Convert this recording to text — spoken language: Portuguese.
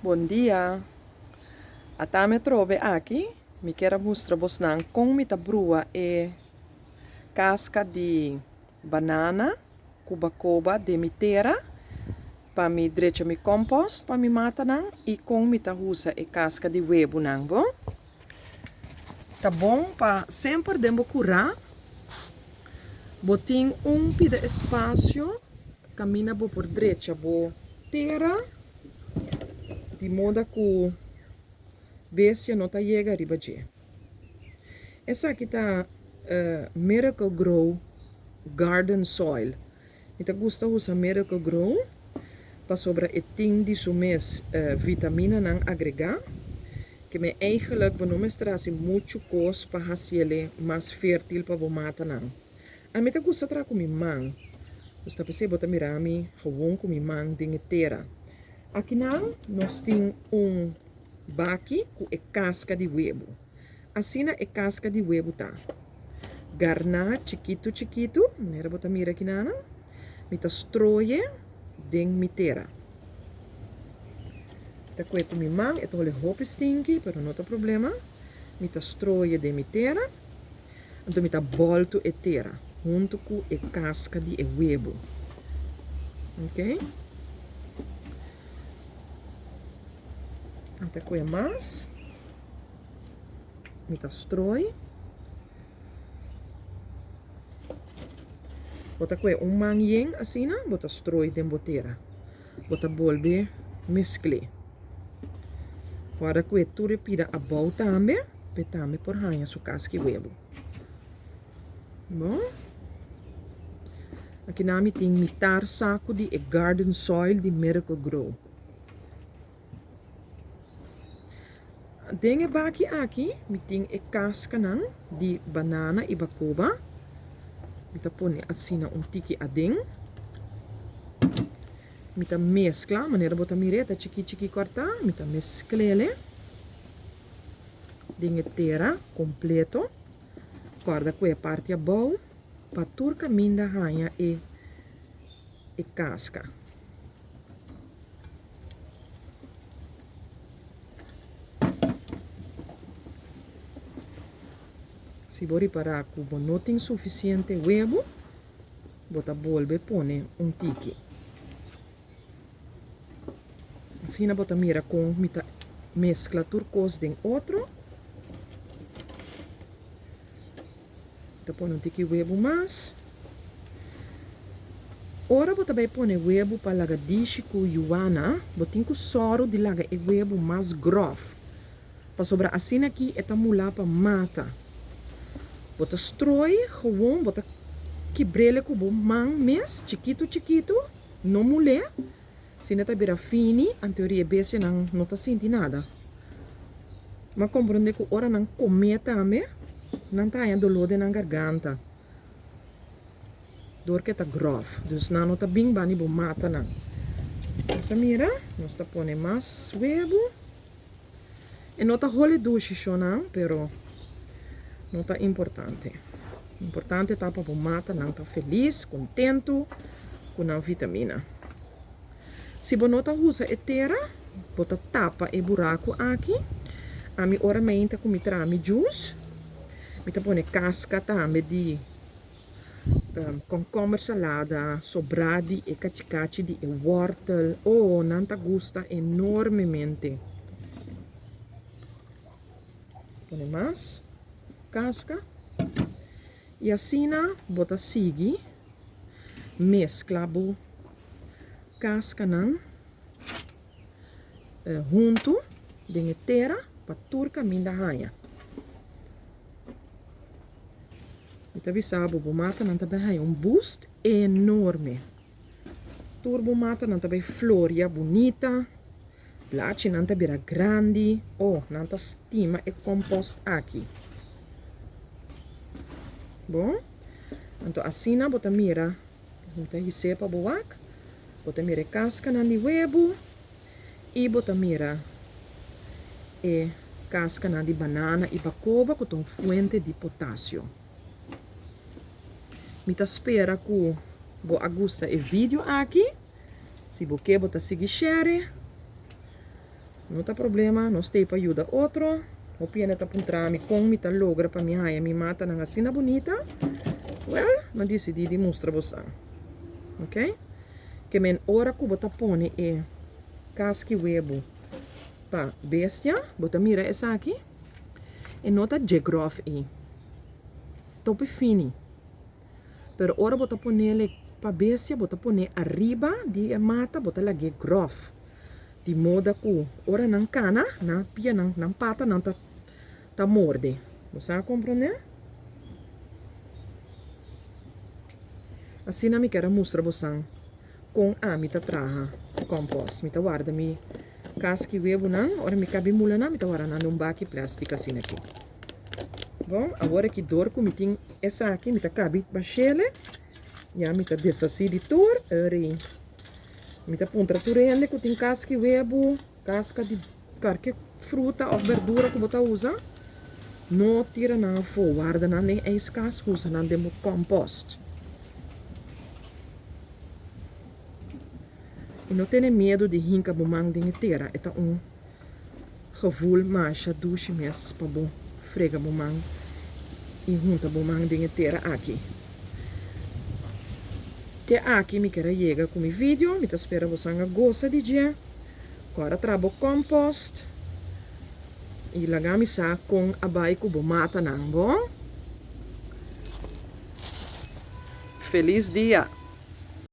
Bom dia. Até me trove aqui. Me quero mostrar vocês como me brua e casca de banana, cuba de mitera, para me direito me compost, para me mata nang, e com me usa e casca de huevo nang, bom? Tá bom para sempre demo curar. Botin pida espaço, camina por direita, bo terra, de modo que bestia não tá chega arriba de. Essa aqui tá Miracle Grow Garden Soil. Então, gosta de usar Miracle Grow para sobre het ting die zo mes vitamina não agregar. Que me eigenlijk benoemen strasi muito cos para haciele mais fértil para bomata não. A mim tá gosta tra com man. Gosta para ser bota mirami gewoon com man dingetera. Aqui não nós tem baki com a casca de huevo. Assim é casca de huevo tá. Garna chiquito, maneira bota mira aqui nana. Mita stroje ding mitera. Tá com mi man, é tole hope stinky, pero não tem problema. Mita stroje de mitera. Então mita bolto e terra, junto com a casca de huevo. Ok? Até com mais. Mita stroje. Bota com manheng assim, bota stroje de botera. Bota bolbe mescle. Agora com tu repira a bol também, petame por ranha su casca e huevo. Bom? Aqui na mi tem mitar saco de garden soil de Miracle Grow. Dengue baki aqui, mi tem a casca nan de banana e bacoba. Mita pone assim tiki ading. Mita mescla, maneira bota mireta chiqui corta, mita mesclele. Dengue terra completo. Guarda qui a parte a bowl, para turca minda ranha e casca. Se vou reparar que não tem suficiente huevo, bota bolbe pone tiki. Assim bota mira com mita mescla turcos de outro. Pone tiki huevo mais. Ora bota vai pone huevo para laga dishi com yuana, botin com soro de laga e huevo mais grof. Para sobra assim aqui é mula para mata. Bota stroi, gewoon, bota quebrele com bom man mes, chiquito, não mulher. Se não tá bira fini, em teoria bese não tá senti nada. Mas compreende que ora não come também. Não tem dolor na garganta. Dor que tá grave. Dus não tá bem bani bo mata não. Essa mira, nós tá pone mais huevo. E não tá role duche só não, pero não tá importante. Importante tá para bo mata não tá feliz, contento com a vitamina. Se bo não tá usa e terra, bota tapa e buraco aqui. A mi ora menta com mi trami juice. Mita pone casca também de concombre salada, sobradi e cacicaci de wortel. Oh, nanta gusta enormemente. Pone mais casca. E assim, bota sigi, mescla bo casca nan junto de terra para turca minda ranha. Então, o mata não também boost enorme. Turbo mata não também floria bonita. Placi não também grande. Oh, não tá estima e compost aqui. Bom? Então, assim, bota mira. Bota recepa boak. Bota mira casca de huevo. E bota mira casca de banana e bacoba com fuente de potássio. Mita espera que você gosta do vídeo aqui. Se você quer, você seguir share. Não tá problema, nós tem para ajuda outro. O piano tá puntrami com me tá logra para me raia me mata na cena bonita. Well, mas decidi de mostrar você. Ok? Que men ora que bota pone é casque webo pa bestia, bota mira essa aqui. E nota de grof e. Tope fini. Pero ora bota ponele pa bestia, bota pone arriba di mata, bota lagi grof. Di moda ku ora nang cana, na pia nang pata nang ta morde. Você compreende? Assim na me quero mostrar você com a mita traha compost. Mita guarda mi casque webo nang, ora mi cabe mula na mita guarda nang baki plástico assim aqui. Bom, agora que dor com me tem essa aqui, mita cabe bachele. Ja, mita dessa assim de tour, eri. Mita puntra turende que tem casque webo, casca de qualquer fruta ou verdura que você usa. Não tira na fo, guarda na nem é escasso, usa na demo compost. E não tenha medo de rinca bumang de inteira, é gevoel macha douche mes para bom frega bumang e junta bumang de inteira aqui. Até aqui me quero chegar com o vídeo, me espero você gosta de dia. Agora trabalho compost e lagami sa com abai ko bumata nang bom. Feliz dia!